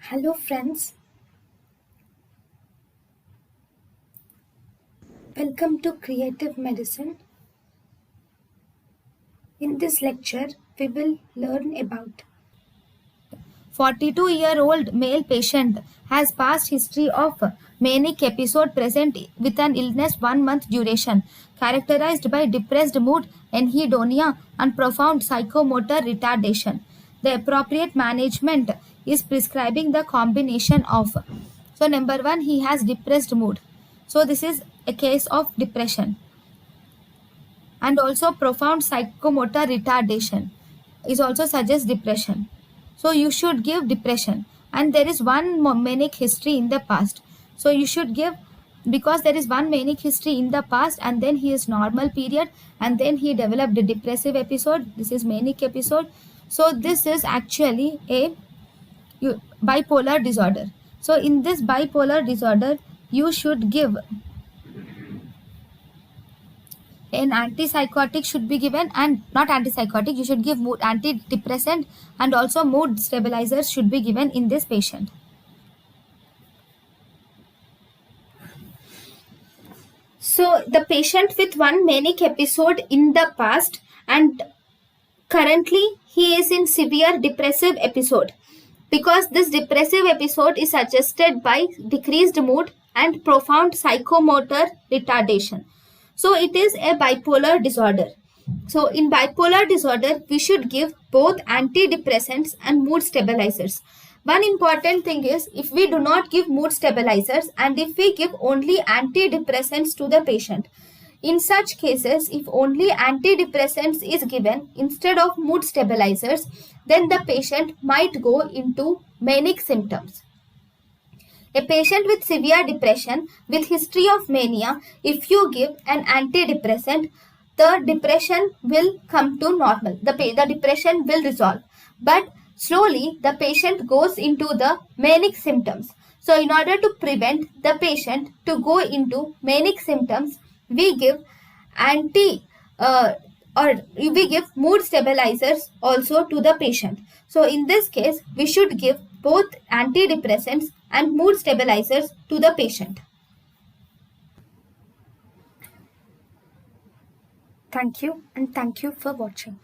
Hello friends, welcome to Creative Medicine. In this lecture, we will learn about 42-year-old male patient has past history of manic episode present with an illness 1 month duration, characterized by depressed mood, anhedonia, and profound psychomotor retardation. The appropriate management is prescribing the combination of. So, number one, he has depressed mood. So, this is a case of depression. And also, profound psychomotor retardation is also suggests depression. So you should give depression, and there is one manic history in the past. So you should give, because there is one manic history in the past, and then he is normal period, and then he developed a depressive episode. This is manic episode. So this is actually a bipolar disorder. So in this bipolar disorder, you should give an antipsychotic should be given, and not antipsychotic, you should give mood antidepressant, and also mood stabilizers should be given in this patient. So the patient with one manic episode in the past and currently he is in severe depressive episode, because this depressive episode is suggested by decreased mood and profound psychomotor retardation. So it is a bipolar disorder. So in bipolar disorder, we should give both antidepressants and mood stabilizers. One important thing is, if we do not give mood stabilizers and if we give only antidepressants to the patient, in such cases, if only antidepressants is given instead of mood stabilizers, then the patient might go into manic symptoms. A patient with severe depression with history of mania, if you give an antidepressant, the depression will come to normal. The depression will resolve. But slowly the patient goes into the manic symptoms. So in order to prevent the patient to go into manic symptoms, we give we give mood stabilizers also to the patient. So in this case, we should give both antidepressants and mood stabilizers to the patient. Thank you, and thank you for watching.